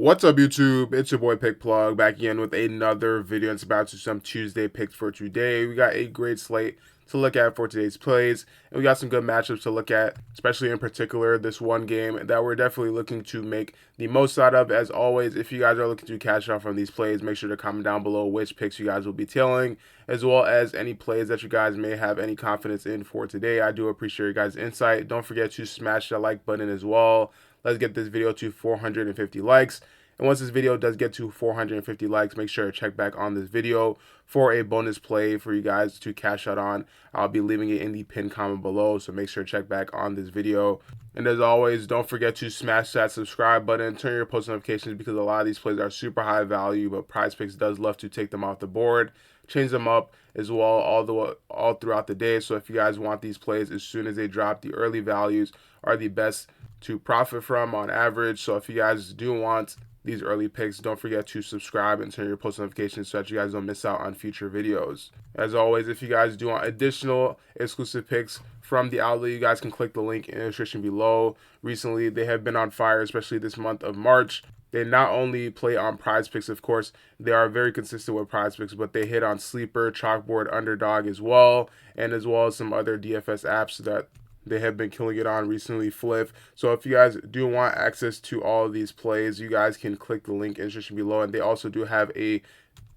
What's up, YouTube? It's your boy Pick Plug back again with another video. It's about to some Tuesday picks for today. We got a great slate to look at for today's plays, and we got some good matchups to look at, especially in particular this one game that we're definitely looking to make the most out of. As always, if you guys are looking to cash out from these plays, make sure to comment down below which picks you guys will be tailing, as well as any plays that you guys may have any confidence in for today. I do appreciate your guys' insight. Don't forget to smash that like button as well. Let's get this video to 450 likes. And once this video does get to 450 likes, make sure to check back on this video for a bonus play for you guys to cash out on. I'll be leaving it in the pinned comment below, so make sure to check back on this video. And as always, don't forget to smash that subscribe button, turn your post notifications, because a lot of these plays are super high value, but PrizePicks does love to take them off the board, change them up as well all throughout the day. So if you guys want these plays as soon as they drop, the early values are the best to profit from on average. So if you guys do want these early picks, don't forget to subscribe and turn your post notifications so that you guys don't miss out on future videos. As always, if you guys do want additional exclusive picks from the outlet, you guys can click the link in the description below. Recently, they have been on fire, especially this month of March. They not only play on PrizePicks, of course, they are very consistent with PrizePicks, but they hit on Sleeper, Chalkboard, Underdog as well as some other DFS apps that they have been killing it on recently, Flip. So if you guys do want access to all of these plays, you guys can click the link in the description below. And they also do have a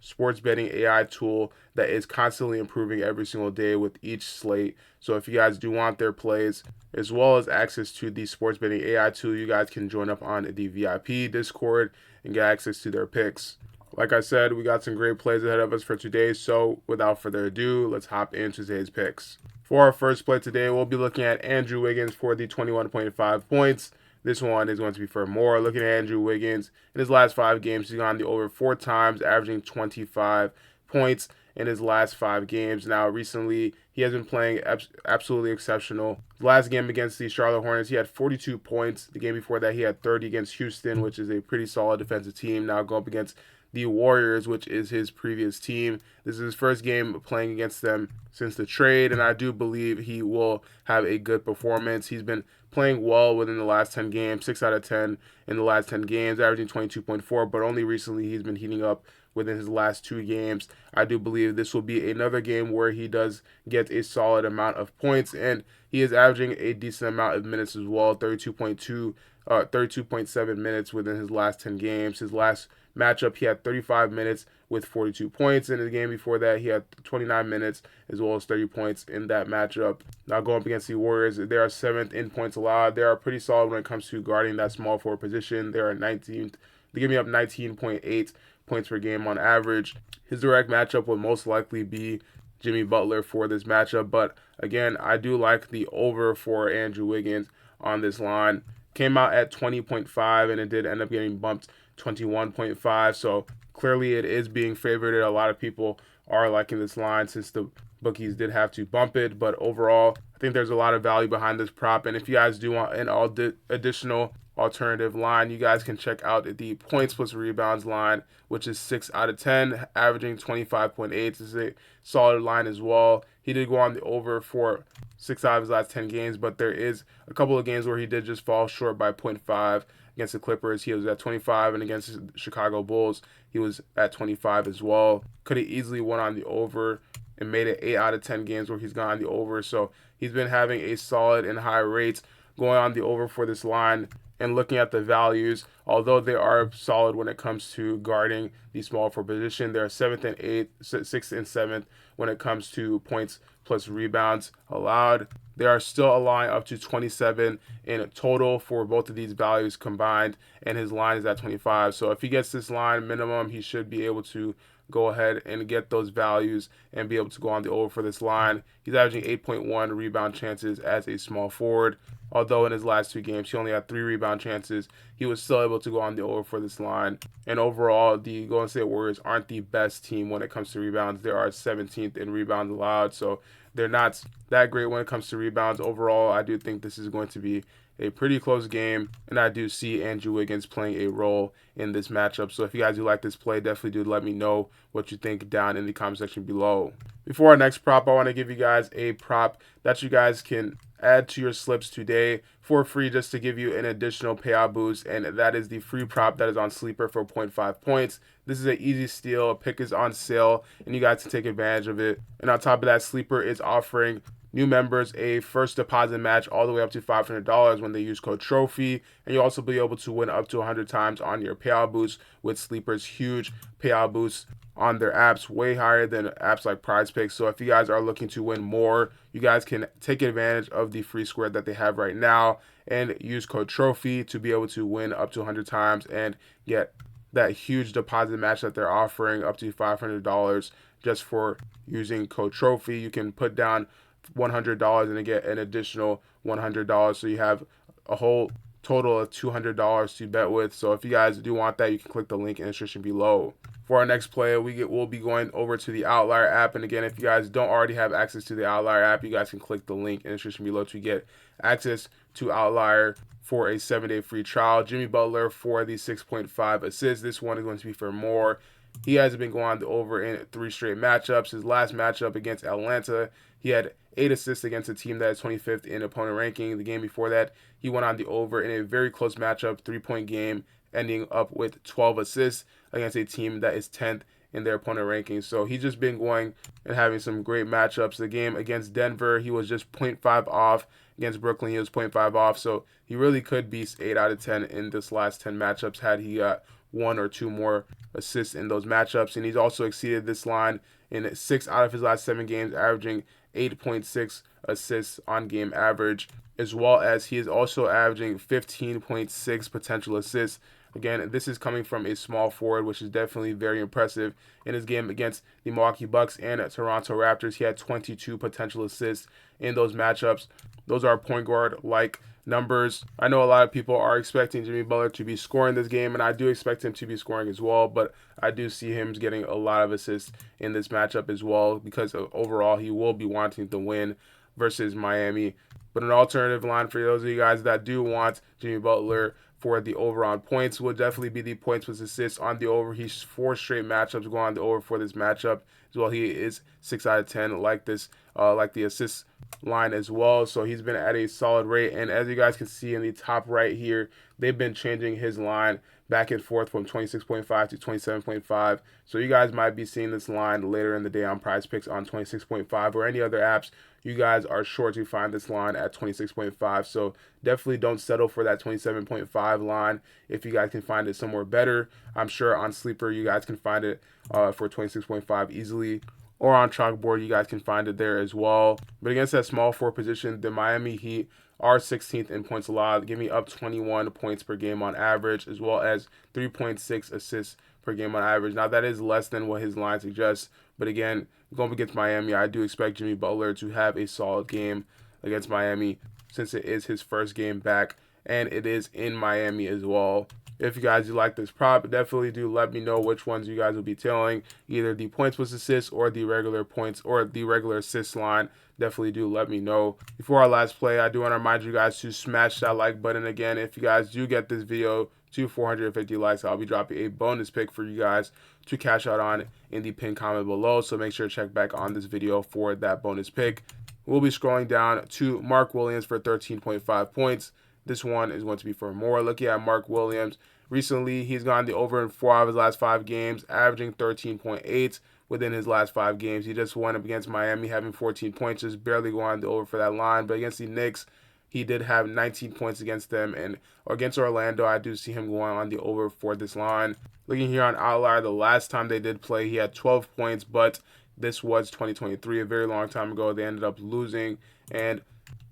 sports betting AI tool that is constantly improving every single day with each slate. So if you guys do want their plays, as well as access to the sports betting AI tool, you guys can join up on the VIP Discord and get access to their picks. Like I said, we got some great plays ahead of us for today. So without further ado, let's hop into today's picks. For our first play today, we'll be looking at Andrew Wiggins for the 21.5 points. This one is going to be for more. Looking at Andrew Wiggins, in his last 5 games, he's gone the over 4 times, averaging 25 points in his last 5 games. Now, recently, he has been playing absolutely exceptional. His last game against the Charlotte Hornets, he had 42 points. The game before that, he had 30 against Houston, which is a pretty solid defensive team. Now going up against the Warriors, which is his previous team. This is his first game playing against them since the trade, and I do believe he will have a good performance. He's been playing well within the last 10 games, 6 out of 10 in the last 10 games, averaging 22.4, but only recently he's been heating up within his last 2 games. I do believe this will be another game where he does get a solid amount of points, and he is averaging a decent amount of minutes as well, 32.7 minutes within his last 10 games. His last matchup, he had 35 minutes with 42 points. In the game before that, he had 29 minutes as well as 30 points in that matchup. Now going up against the Warriors, they are 7th in points allowed. They are pretty solid when it comes to guarding that small forward position. They are 19th. They give me up 19.8 points per game on average. His direct matchup will most likely be Jimmy Butler for this matchup, but again, I do like the over for Andrew Wiggins on this line. Came out at 20.5 and it did end up getting bumped 21.5, so clearly it is being favored. A lot of people are liking this line since the bookies did have to bump it, but overall I think there's a lot of value behind this prop. And if you guys do want an additional alternative line, you guys can check out the points plus rebounds line, which is 6 out of 10, averaging 25.8. This is a solid line as well. He did go on the over for 6 out of his last 10 games, but there is a couple of games where he did just fall short by 0.5. Against the Clippers, he was at 25, and against the Chicago Bulls, he was at 25 as well. Could have easily went on the over and made it 8 out of 10 games where he's gone on the over. So he's been having a solid and high rates going on the over for this line. And looking at the values, although they are solid when it comes to guarding the small forward position, they're 7th and 8th, 6th and 7th when it comes to points plus rebounds allowed. They are still allowing up to 27 in total for both of these values combined, and his line is at 25. So if he gets this line minimum, he should be able to go ahead and get those values and be able to go on the over for this line. He's averaging 8.1 rebound chances as a small forward. Although in his last 2 games, he only had 3 rebound chances, he was still able to go on the over for this line. And overall, the Golden State Warriors aren't the best team when it comes to rebounds. They are 17th in rebounds allowed, so they're not that great when it comes to rebounds. Overall, I do think this is going to be a pretty close game, and I do see Andrew Wiggins playing a role in this matchup. So if you guys do like this play, definitely do let me know what you think down in the comment section below. Before our next prop, I want to give you guys a prop that you guys can add to your slips today for free just to give you an additional payout boost, and that is the free prop that is on Sleeper for 0.5 points. This is an easy steal. A pick is on sale, and you guys can take advantage of it. And on top of that, Sleeper is offering new members a first deposit match all the way up to $500 when they use code TROPHY, and you'll also be able to win up to 100 times on your payout boost with Sleeper's huge payout boost on their apps, way higher than apps like PrizePicks. So if you guys are looking to win more, you guys can take advantage of the free square that they have right now and use code TROPHY to be able to win up to 100 times and get that huge deposit match that they're offering up to $500 just for using code TROPHY. You can put down $100 and get an additional $100, so you have a whole total of $200 to bet with. So if you guys do want that, you can click the link in the description below. For our next play, we'll be going over to the Outlier app. And again, if you guys don't already have access to the Outlier app, you guys can click the link in the description below to get access to Outlier for a 7-day free trial. Jimmy Butler for the 6.5 assists. This one is going to be for more. He has been going over in 3 straight matchups. His last matchup against Atlanta, he had 8 assists against a team that is 25th in opponent ranking. The game before that, he went on the over in a very close matchup, 3-point game, ending up with 12 assists against a team that is 10th in their opponent rankings. So he's just been going and having some great matchups. The game against Denver, he was just 0.5 off. Against Brooklyn, he was 0.5 off. So he really could be 8 out of 10 in this last 10 matchups had he got 1 or 2 more assists in those matchups. And he's also exceeded this line in 6 out of his last 7 games, averaging 8.6 assists on game average, as well as he is also averaging 15.6 potential assists. Again, this is coming from a small forward, which is definitely very impressive. In his game against the Milwaukee Bucks and Toronto Raptors, he had 22 potential assists in those matchups. Those are point guard-like numbers. I know a lot of people are expecting Jimmy Butler to be scoring this game, and I do expect him to be scoring as well, but I do see him getting a lot of assists in this matchup as well because overall he will be wanting to win versus Miami. But an alternative line for those of you guys that do want Jimmy Butler for the over on points will definitely be the points with assists on the over. He's 4 straight matchups going on the over for this matchup as well. He is 6 out of 10 like this, like the assist line as well. So he's been at a solid rate, and as you guys can see in the top right here, they've been changing his line back and forth from 26.5 to 27.5. So you guys might be seeing this line later in the day on PrizePicks on 26.5 or any other apps. You guys are sure to find this line at 26.5. So definitely don't settle for that 27.5 line if you guys can find it somewhere better. I'm sure on Sleeper you guys can find it for 26.5 easily, or on Chalkboard you guys can find it there as well. But against that small forward position, the Miami Heat are 16th in points allowed, giving up 21 points per game on average, as well as 3.6 assists per game on average. Now that is less than what his line suggests, but again, going against Miami, I do expect Jimmy Butler to have a solid game against Miami since it is his first game back and it is in Miami as well. If you guys do like this prop, definitely do let me know which ones you guys will be tailing, either the points with assists or the regular points or the regular assist line. Definitely do let me know. Before our last play, I do want to remind you guys to smash that like button. Again, if you guys do get this video to 450 likes, I'll be dropping a bonus pick for you guys to cash out on in the pinned comment below. So make sure to check back on this video for that bonus pick. We'll be scrolling down to Mark Williams for 13.5 points. This one is going to be for more. Looking at Mark Williams, recently he's gone the over in 4 out of his last 5 games, averaging 13.8 within his last 5 games. He just won up against Miami, having 14 points, just barely going the over for that line. But against the Knicks, he did have 19 points against them. And against Orlando, I do see him going on the over for this line. Looking here on Outlier, the last time they did play, he had 12 points, but this was 2023, a very long time ago. They ended up losing. And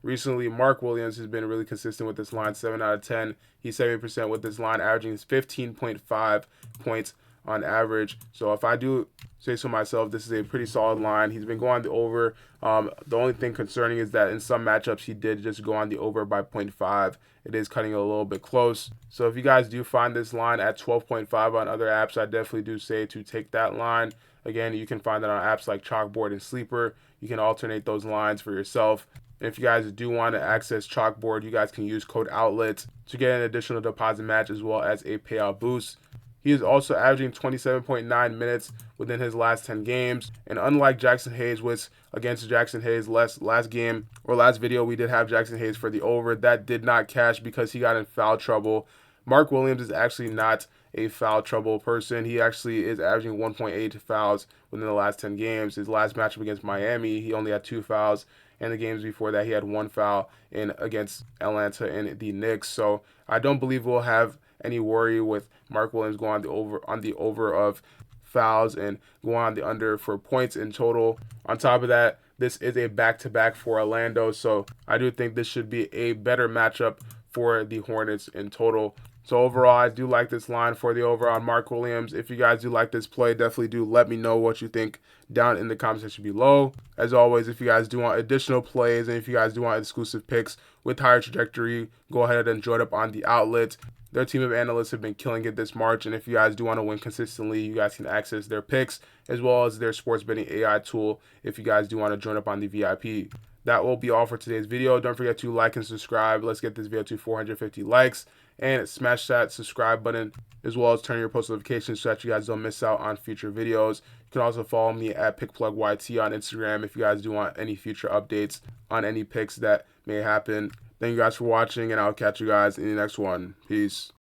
recently, Mark Williams has been really consistent with this line, 7 out of 10. He's 70% with this line, averaging 15.5 points on average. So if I do say so myself, this is a pretty solid line. He's been going the over. The only thing concerning is that in some matchups, he did just go on the over by 0.5. It is cutting a little bit close. So if you guys do find this line at 12.5 on other apps, I definitely do say to take that line. Again, you can find that on apps like Chalkboard and Sleeper. You can alternate those lines for yourself. And if you guys do want to access Chalkboard, you guys can use code OUTLET to get an additional deposit match as well as a payout boost. He is also averaging 27.9 minutes within his last 10 games. And unlike Jackson Hayes, which against Jackson Hayes last game or last video, we did have Jackson Hayes for the over. That did not cash because he got in foul trouble. Mark Williams is actually not a foul trouble person. He actually is averaging 1.8 fouls within the last 10 games. His last matchup against Miami, he only had 2 fouls. And the games before that, he had 1 foul in against Atlanta and the Knicks. So I don't believe we'll have any worry with Mark Williams going on the over of fouls and going on the under for points in total. On top of that, this is a back-to-back for Orlando, so I do think this should be a better matchup for the Hornets in total. So overall, I do like this line for the over on Mark Williams. If you guys do like this play, definitely do let me know what you think down in the comment section below. As always, if you guys do want additional plays and if you guys do want exclusive picks with higher trajectory, go ahead and join up on the outlet. Their team of analysts have been killing it this March, and if you guys do want to win consistently, you guys can access their picks as well as their sports betting AI tool if you guys do want to join up on the VIP. That will be all for today's video. Don't forget to like and subscribe. Let's get this video to 450 likes, and smash that subscribe button as well as turn your post notifications so that you guys don't miss out on future videos. You can also follow me at PickPlugYT on Instagram if you guys do want any future updates on any picks that may happen. Thank you guys for watching, and I'll catch you guys in the next one. Peace.